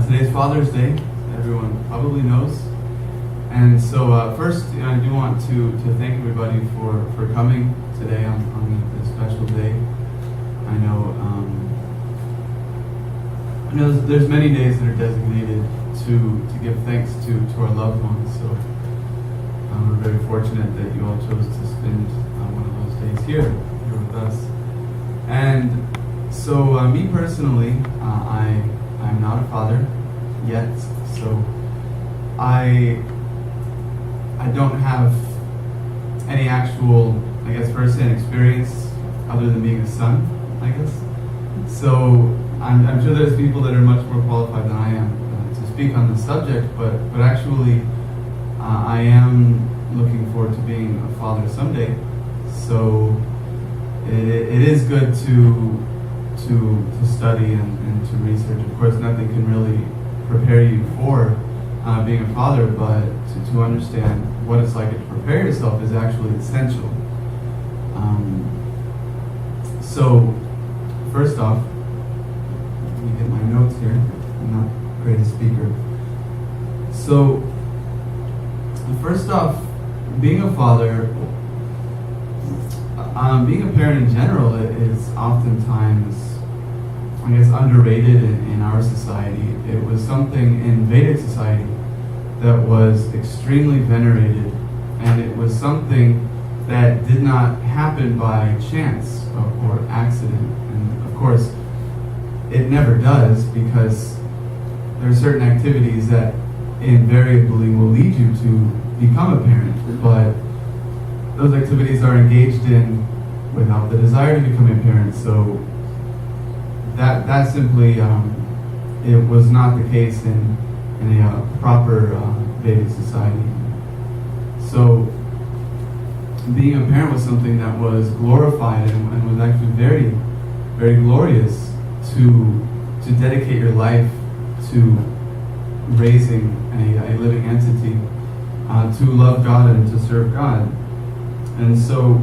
Today's Father's Day, everyone probably knows. And so first, I do want to thank everybody for coming today on this special day. I know there's many days that are designated to give thanks to our loved ones. So we're very fortunate that you all chose to spend one of those days here with us. And so me personally, I'm not a father yet, so I don't have any actual, first-hand experience other than being a son, So I'm sure there's people that are much more qualified than I am to speak on this subject, but actually I am looking forward to being a father someday. So it is good to study and to research. Of course, nothing can really prepare you for being a father, but to understand what it's like to prepare yourself is actually essential. So, first off, let me get my notes here. I'm not the greatest speaker. So, first off, being a father, being a parent in general is oftentimes, underrated in our society. It was something in Vedic society that was extremely venerated, and it was something that did not happen by chance or accident. And of course, it never does, because there are certain activities that invariably will lead you to become a parent, but those activities are engaged in without the desire to become a parent. So that simply it was not the case in a proper Vedic society. So being a parent was something that was glorified and was actually very, very glorious to dedicate your life to raising a living entity, to love God and to serve God. And so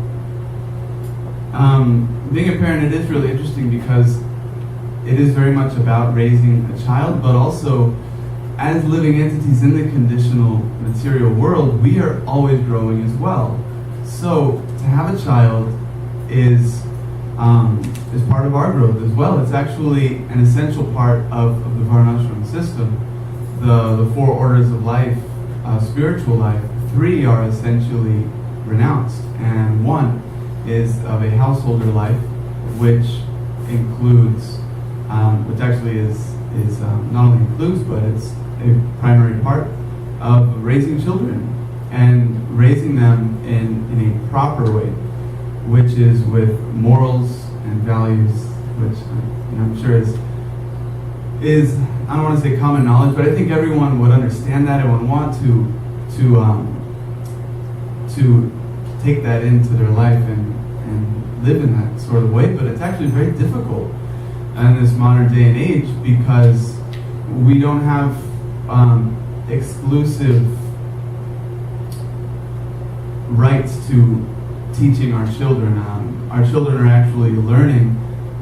being a parent, it is really interesting because it is very much about raising a child, but also as living entities in the conditional material world, we are always growing as well. So to have a child is part of our growth as well. It's actually an essential part of the Varnashram system. The four orders of life, spiritual life, three are essentially renounced, and one is of a householder life, which includes, which actually is not only includes, but it's a primary part of raising children and raising them in a proper way, which is with morals and values, which I'm sure is I don't want to say common knowledge, but I think everyone would understand that and would want to take that into their life and live in that sort of way. But it's actually very difficult in this modern day and age because we don't have exclusive rights to teaching our children. Our children are actually learning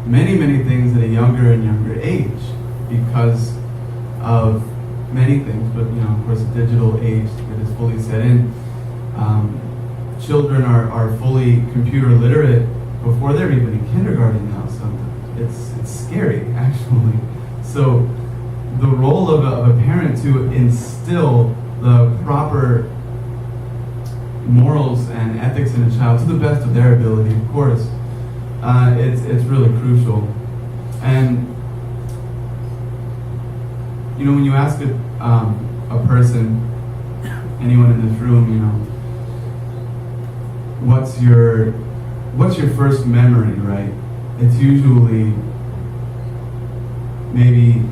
many things at a younger and younger age because of many things, but of course the digital age that is fully set in. Children are fully computer literate before they're even in kindergarten now sometimes. It's scary, actually. So the role of a parent to instill the proper morals and ethics in a child to the best of their ability, of course, it's really crucial. And when you ask a person, anyone in this room, what's your first memory, right? It's usually maybe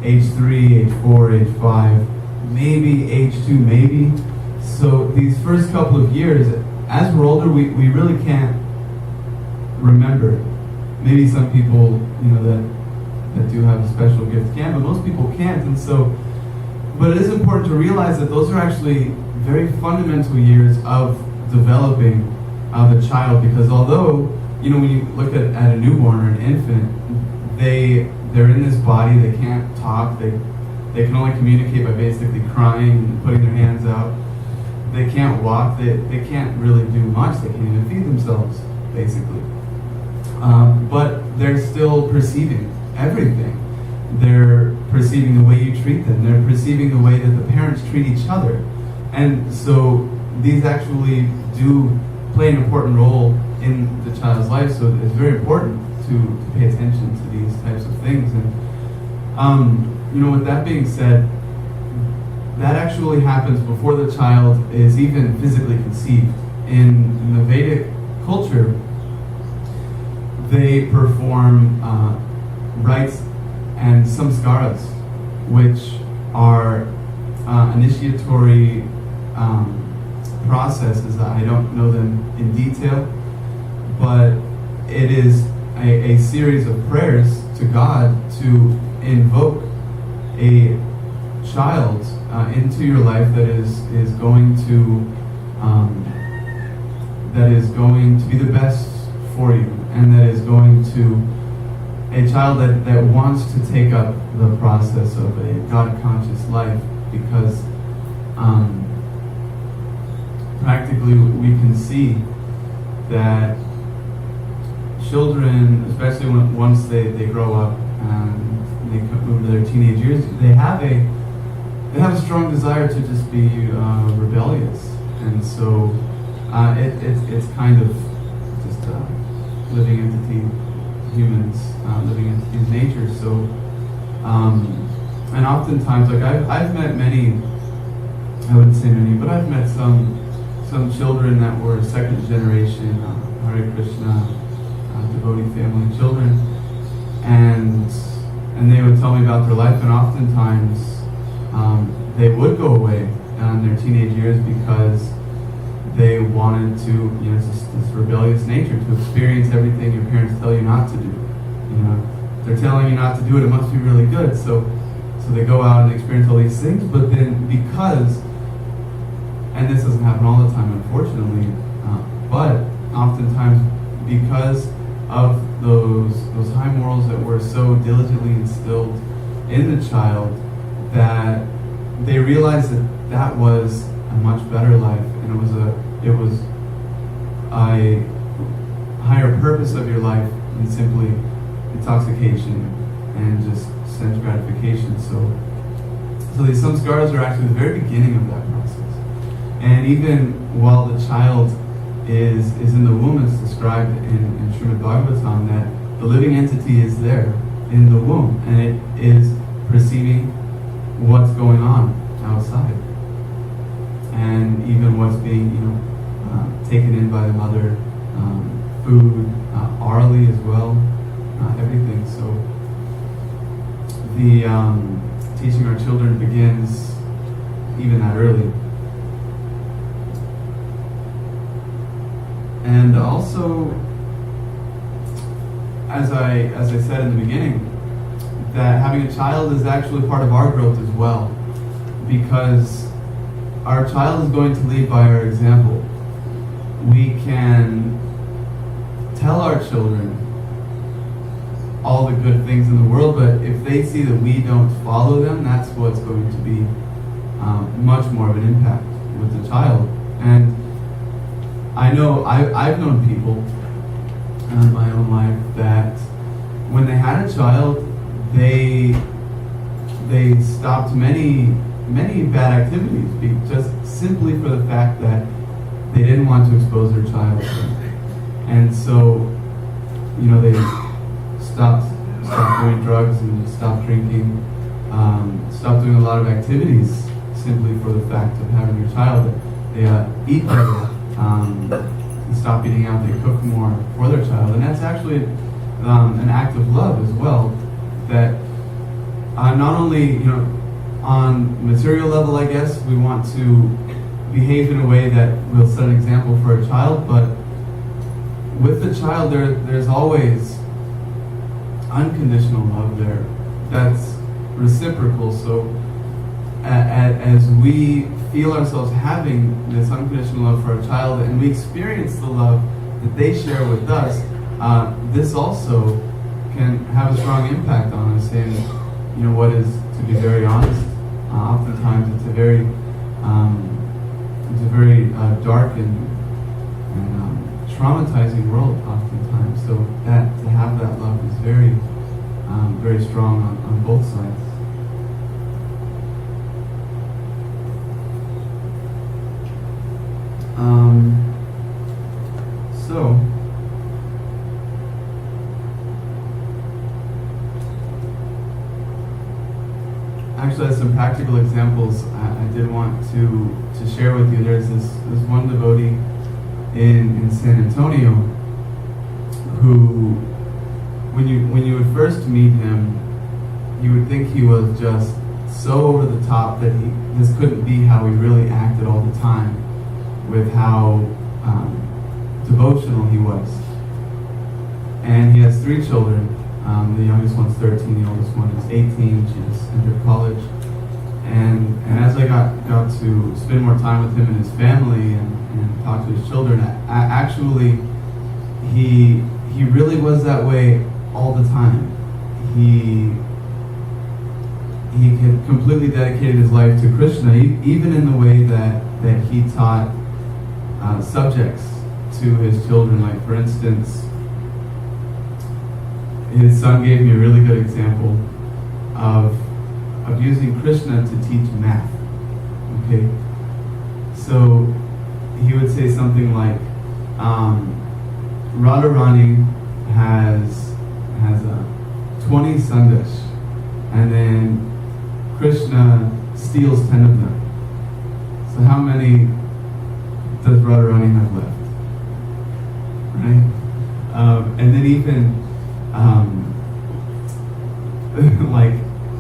age 3, age 4, age 5, maybe age 2, maybe. So these first couple of years, as we're older, we really can't remember. Maybe some people, that do have a special gift can, but most people can't. And so, but it is important to realize that those are actually very fundamental years of developing the child, because although, when you look at a newborn or an infant, they're in this body, they can't talk, they They can only communicate by basically crying and putting their hands out. They can't walk. They can't really do much. They can't even feed themselves, basically. But they're still perceiving everything. They're perceiving the way you treat them. They're perceiving the way that the parents treat each other. And so these actually do play an important role in the child's life. So it's very important to pay attention to these types of things. And with that being said, that actually happens before the child is even physically conceived. In the Vedic culture, they perform rites and samskaras, which are initiatory processes. I don't know them in detail, but it is a series of prayers to God to invoke a child into your life that is going to be the best for you, and that is going to a child that wants to take up the process of a God-conscious life, because practically we can see that children, especially once they grow up and they move to their teenage years, they have a strong desire to just be rebellious, and so it's kind of just living entity, humans living entities' nature. So and oftentimes, like I've met many, I wouldn't say many, but I've met some children that were second generation Hare Krishna devotee family children, and they would tell me about their life, and oftentimes they would go away in their teenage years because they wanted to, this rebellious nature, to experience everything your parents tell you not to do. They're telling you not to do it, it must be really good. So they go out and experience all these things, but then because, and this doesn't happen all the time, unfortunately, but oftentimes because of those high morals that were so diligently instilled in the child, that they realized that was a much better life, and it was a higher purpose of your life than simply intoxication and just sense gratification. So these samskaras are actually the very beginning of that process. And even while the child is in the womb, it's described in Srimad Bhagavatam that the living entity is there in the womb, and it is perceiving what's going on outside, and even what's being taken in by the mother, food, orally as well, everything. So the teaching our children begins even that early. And also, as I said in the beginning, that having a child is actually part of our growth as well, because our child is going to lead by our example. We can tell our children all the good things in the world, but if they see that we don't follow them, that's what's going to be much more of an impact with the child. And I know I've known people in my own life that when they had a child, they stopped many bad activities just simply for the fact that they didn't want to expose their child to them. And so, they stopped doing drugs and stopped drinking, stopped doing a lot of activities simply for the fact of having your child. They eat better, stop eating out, they cook more for their child. And that's actually an act of love as well, that not only, on material level, I guess, we want to behave in a way that will set an example for a child, but with the child, there's always unconditional love there that's reciprocal. So as we feel ourselves having this unconditional love for our child, and we experience the love that they share with us, this also can have a strong impact on us. And what is, to be very honest, Oftentimes it's a very dark and traumatizing world oftentimes. So that to have that love is very strong on both sides. So actually, as some practical examples, I did want to share with you. There's this one devotee in San Antonio who, when you would first meet him, you would think he was just so over the top that this couldn't be how he really acted all the time, with how devotional he was. And he has 3 children. The youngest one's 13, the oldest one is 18. She just entered college. And as I got to spend more time with him and his family and talk to his children, actually he really was that way all the time. He had completely dedicated his life to Krishna, even in the way that he taught subjects to his children. Like, for instance, his son gave me a really good example of using Krishna to teach math. Okay? So he would say something like, Radharani has 20 sandesh, and then Krishna steals 10 of them. So how many does Radharani have left? Right? And then even like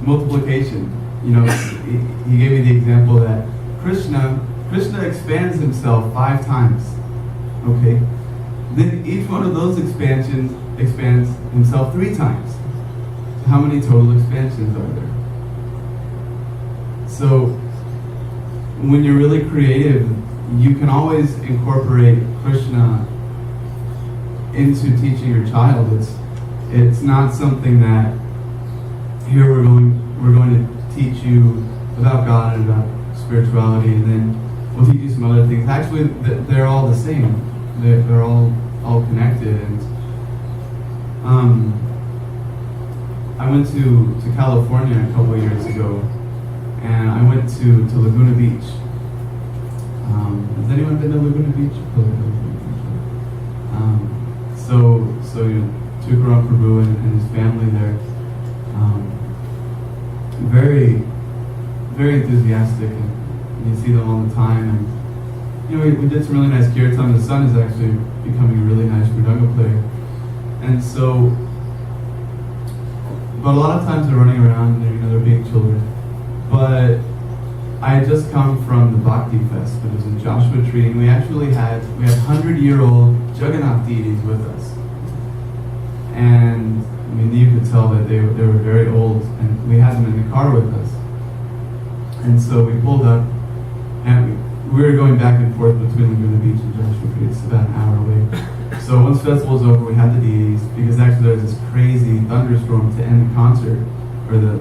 multiplication. You know, he gave me the example that Krishna expands himself 5 times. Okay? Then each one of those expansions expands himself 3 times. So how many total expansions are there? So when you're really creative, you can always incorporate Krishna into teaching your child. It's not something that here we're going to teach you about God and about spirituality, and then we'll teach you some other things. Actually, they're all the same. They're all connected. And I went to California a couple of years ago, and I went to Laguna Beach. Has anyone been to Laguna Beach? So you took around Prabhu and his family there. Very, very enthusiastic, and you see them all the time. And you know, we did some really nice kirtan. The son is actually becoming a really nice mridanga player. And so, but a lot of times they're running around, they're being children. But I had just come from the Bhakti Fest, that was in Joshua Tree, and we had 100-year-old Jagannath deities with us. And I mean, you could tell that they were very old, and we had them in the car with us. And so we pulled up, and we were going back and forth between Laguna Beach and Joshua Tree. It's about an hour away. So once festival was over, we had the deities, because actually there was this crazy thunderstorm to end the concert, or the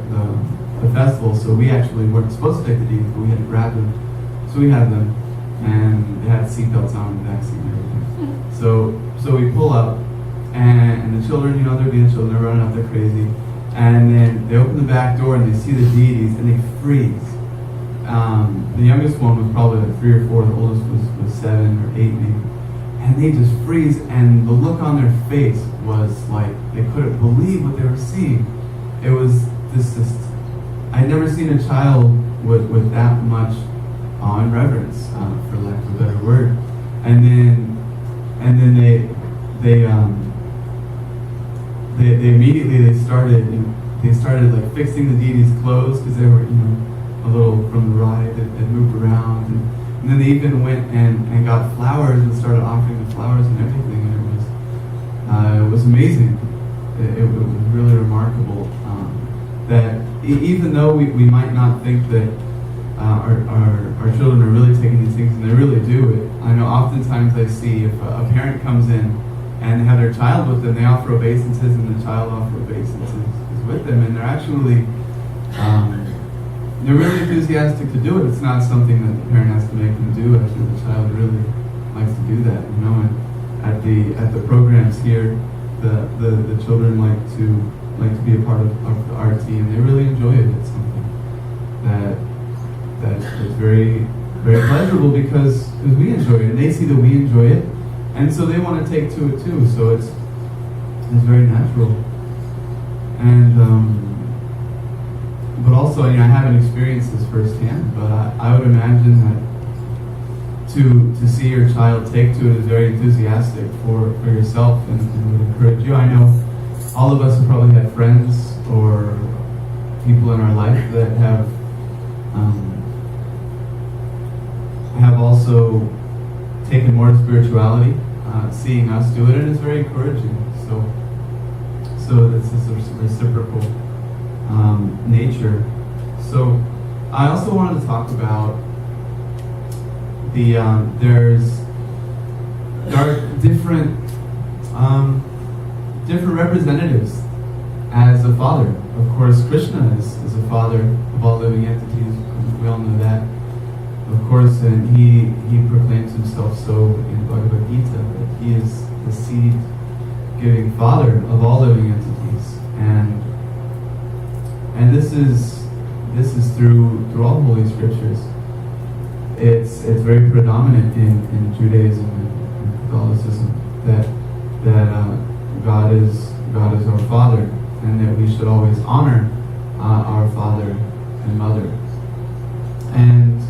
festival, so we actually weren't supposed to take the deities, but we had to grab them. So we had them, and they had seatbelts on in the backseat and everything. So we pull up, and the children, they're being children, they're running up, they're crazy. And then they open the back door and they see the deities and they freeze. The youngest one was probably like 3 or 4, the oldest was 7 or 8 maybe. And they just freeze, and the look on their face was like they couldn't believe what they were seeing. It was this I'd never seen a child with that much awe and reverence, for lack of a better word. And then they immediately started like fixing the deities' clothes, because they were a little from the ride that moved around, and then they even went and got flowers and started offering the flowers and everything, and it was amazing. It was really remarkable that even though we might not think that our children are really taking these things, and they really do it. I know oftentimes I see if a parent comes in and they have their child with them, they offer obeisances, and the child offer obeisances is with them, and they're actually they're really enthusiastic to do it. It's not something that the parent has to make them do. Actually, the child really likes to do that, you know. And at the programs here, the children like to be a part of the RT, and they really enjoy it. It's something that is very very pleasurable because we enjoy it, and they see that we enjoy it, and so they want to take to it too. So it's very natural. And but also, you know, I haven't experienced this firsthand, but I would imagine that to see your child take to it is very enthusiastic for yourself, and would encourage you. I know all of us have probably had friends or people in our life that have also taken more to spirituality, seeing us do it, and it's very encouraging. So this is a reciprocal nature. So I also wanted to talk about there are different representatives as a father. Of course, Krishna is a father of all living entities. We all know that. Of course, and he proclaims himself so in Bhagavad Gita that he is the seed-giving father of all living entities, and this is through all holy scriptures. It's very predominant in Judaism and Catholicism that God is our Father, and that we should always honor our father and mother. And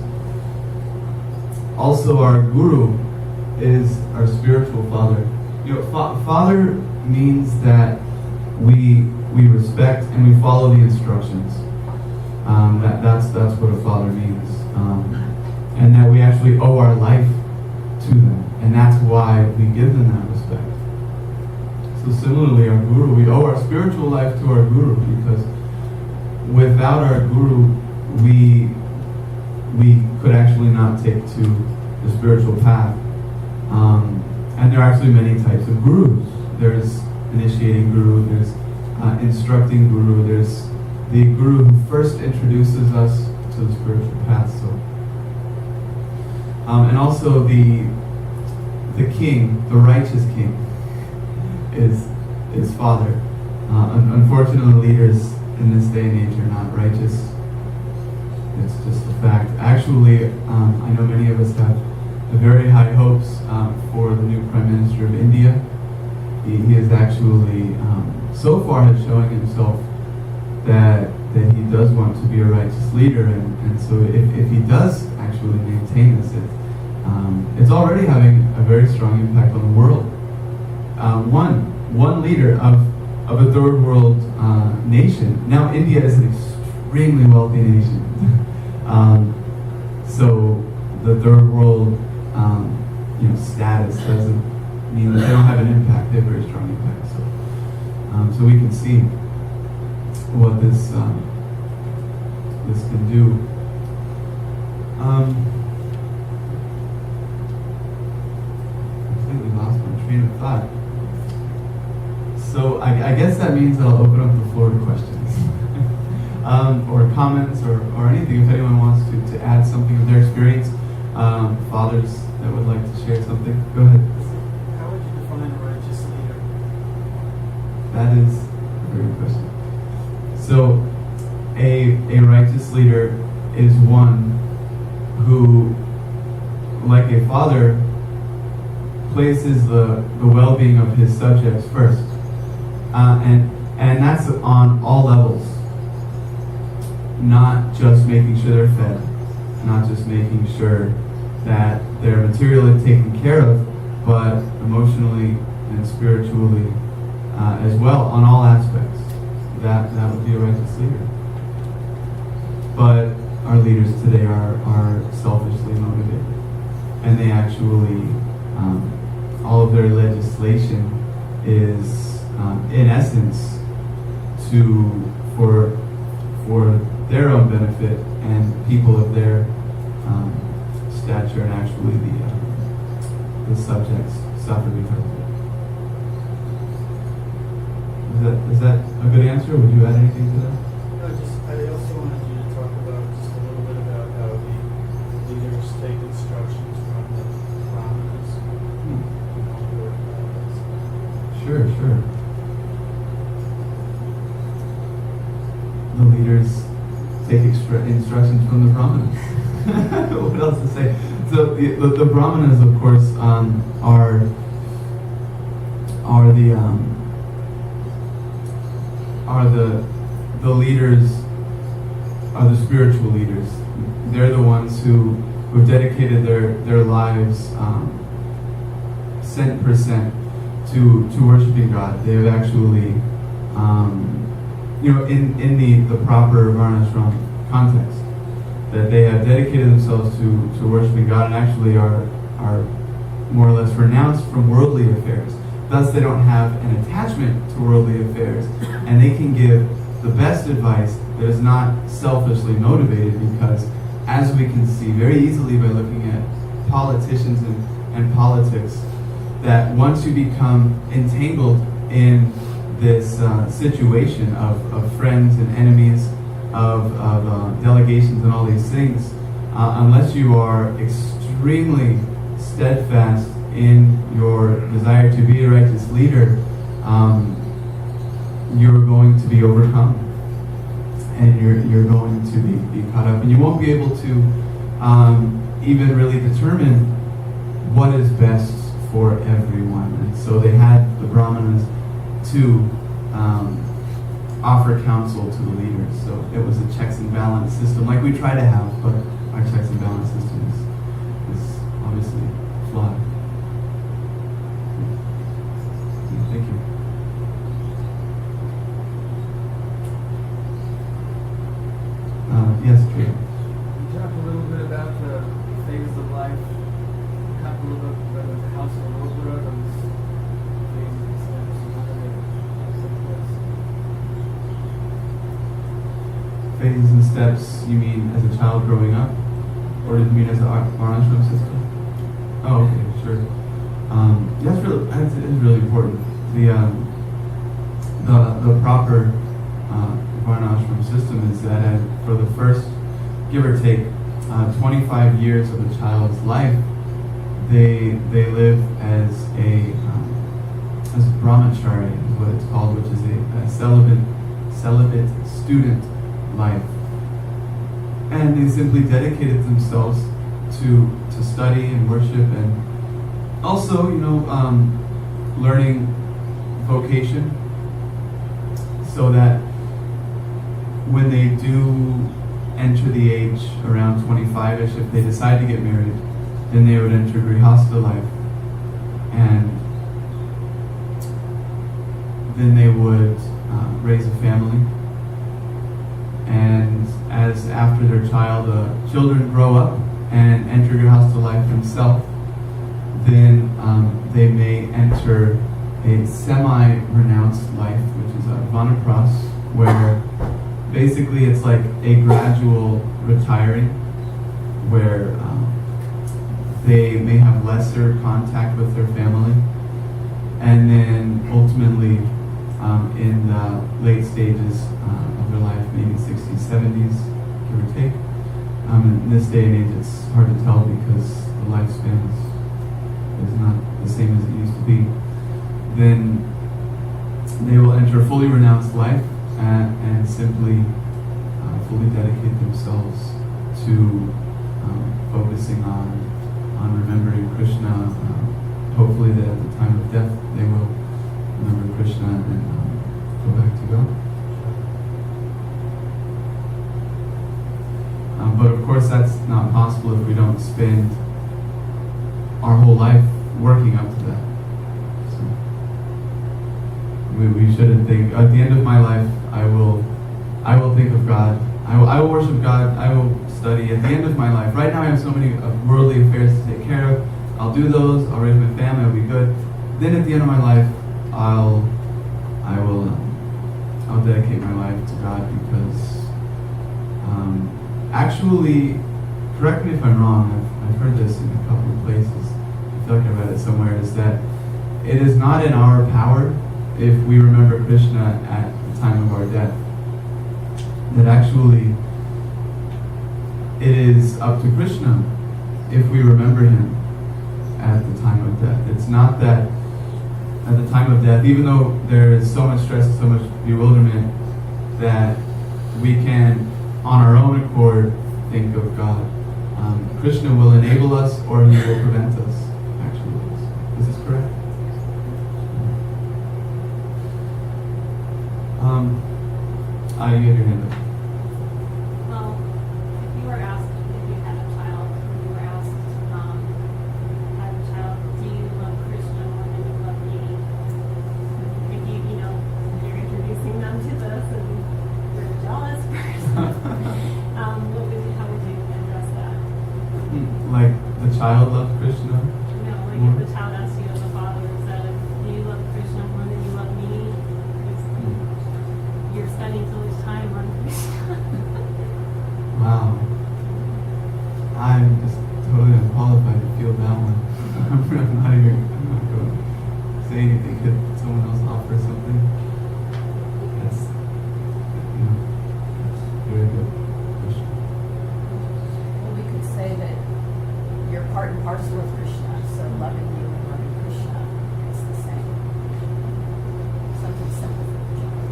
also our Guru is our spiritual father. You know, father means that we respect and we follow the instructions. That's what a father means. And that we actually owe our life to them, and that's why we give them that respect. So similarly, our Guru, we owe our spiritual life to our Guru, because without our Guru, we could actually not take to the spiritual path. And there are actually many types of Gurus. There's initiating Guru, there's instructing Guru, there's the Guru who first introduces us to the spiritual path. So, and also the king, the righteous king, is father. Unfortunately, leaders in this day and age are not righteous. It's just a fact. Actually, I know many of us have very high hopes for the new Prime Minister of India. He is actually, so far, has showing himself that he does want to be a righteous leader, and so if he does actually maintain this, it's already having a very strong impact on the world. One leader of a third world nation. Now India is an extremely wealthy nation. So the third world status doesn't mean that they don't have an impact. They have a very strong impact. So we can see what this can do. Completely lost my train of thought. So I guess that means that I'll open up the floor to questions, or comments, or anything. If anyone wants to add something of their experience, fathers that would like to share something, go ahead. How would you define a righteous leader? That is a very good question. So a righteous leader is one who, like a father, places the well-being of his subjects first. And that's on all levels. Not just making sure they're fed, not just making sure that they're materially taken care of, but emotionally and spiritually as well, on all aspects. That would be a righteous leader. But our leaders today are selfishly motivated, and they actually, all of their legislation is in essence for their own benefit and people of their stature, and actually the subjects suffer because of it. Is that a good answer? Would you add anything to that? No, I also wanted you to talk about just Sure. The leaders take instructions from the brahmanas. What else to say? So the brahmanas, of course, are the leaders, are the spiritual leaders. They're the ones who have dedicated their lives 100% to worshiping God. They have actually, in the proper varnashram context, that they have dedicated themselves to worshiping God and actually are more or less renounced from worldly affairs. Thus, they don't have an attachment to worldly affairs, and they can give the best advice that is not selfishly motivated, because, as we can see very easily by looking at politicians and politics, that once you become entangled in this situation of friends and enemies, of delegations and all these things, unless you are extremely steadfast in your desire to be a righteous leader, you're going to be overcome, and you're going to be caught up, and you won't be able to even really determine what is best for everyone. And so they had the brahmanas to offer counsel to the leaders. So it was a checks and balance system, like we try to have, but our checks and balance system is obviously flawed. Thank you. Yes, Priya. You talked a little bit about the phases of life. Talk a little bit about the house of Lobra, those phases and steps, and how they Phases and steps, you mean as a child growing up? Or do you mean as a varnashram system? Oh, okay, sure. That is really important. The proper varnashram system is that for the first, give or take, 25 years of a child's life, they live as a brahmachari, is what it's called, which is a celibate student life. And they simply dedicated themselves to study and worship, and also, learning vocation, so that when they do enter the age around 25ish, if they decide to get married, then they would enter grihastha life, and then they would raise a family. And as after their children grow up and enter grihastha life themselves, then they may enter a semi-renounced life, which is a vanapras, where basically it's like a gradual retiring, where they may have lesser contact with their family, and then ultimately in the late stages of their life, maybe 60s, 70s, give or take. In this day and age, it's hard to tell because the lifespan is not the same as it used to be. Then they will enter a fully renounced life and simply fully dedicate themselves to focusing on remembering Krishna. Hopefully that at the time of death they will remember Krishna and go back to God. But of course that's not possible if we don't spend our whole life working up to that. So we shouldn't think, at the end of my life, I will think of God. I will worship God. I will study. At the end of my life, right now I have so many worldly affairs to take care of. I'll do those. I'll raise my family. I'll be good. Then at the end of my life, I'll dedicate my life to God, because actually, correct me if I'm wrong, I've heard this in a couple of places, I feel like I read it somewhere, is that it is not in our power if we remember Krishna at the time of our death. That actually it is up to Krishna if we remember him at the time of death. It's not that at the time of death, even though there is so much stress, so much bewilderment, that we can, on our own accord, think of God. Krishna will enable us, or he will prevent us, actually. Is this correct? You had your hand up. Well, if you were asked if you had a child, or you were asked have a child, do you love Krishna more than you love me? If you're introducing them to this and you're a jealous person, how would you address that? Like the child loved Krishna? If the child asked you as a father and said, do you love Krishna more than you love me? You're spending so much time on Krishna. Wow. I'm just totally unqualified to feel that one. I'm not going to say anything. Could someone else offer something? That's very good question. Well, we could say that you're part and parcel of Krishna, so loving you and loving Krishna is the same. Something simple for the child.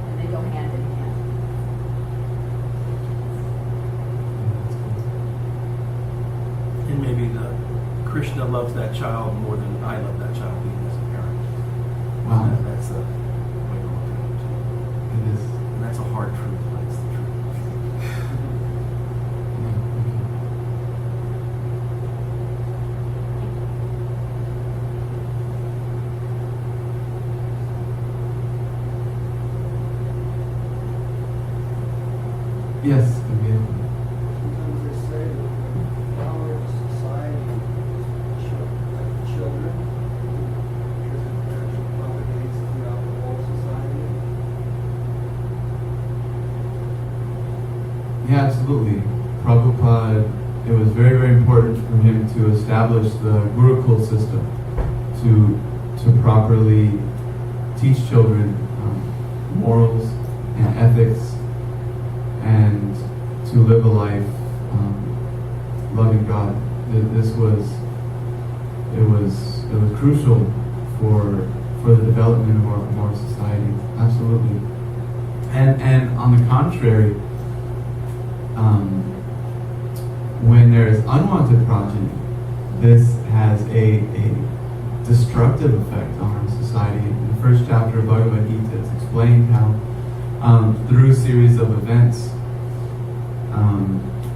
And they go hand in hand. And maybe Krishna loves that child more than I love that child, even as a parent. Wow. That's a way to look at it. It is. And that's a hard truth, but it's the truth. Yes, Gabriel. Sometimes they say that the power of society is children, because it actually propagates throughout the whole society. Yeah, absolutely. Prabhupada, it was very, very important for him to establish the Gurukul system to properly teach children morals and ethics, and to live a life loving God. This was crucial for the development of our society. Absolutely. And on the contrary, when there is unwanted progeny, this has a destructive effect on our society. In the first chapter of Bhagavad Gita, it's explained how through a series of events,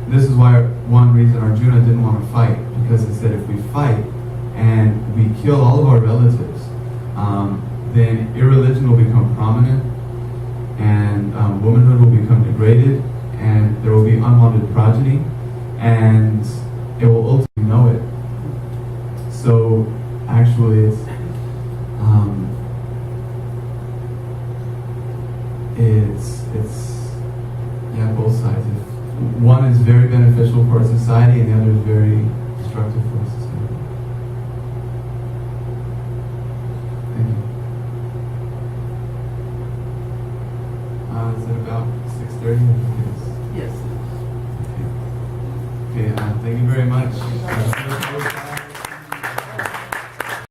this is why one reason Arjuna didn't want to fight, because he said if we fight and we kill all of our relatives, then irreligion will become prominent, and womanhood will become degraded, and there will be unwanted progeny, and it will ultimately know it. So actually it's both sides. If one is very beneficial for our society and the other is very destructive for our society. Thank you. Is it about 6:30? Yes. Okay. Thank you very much.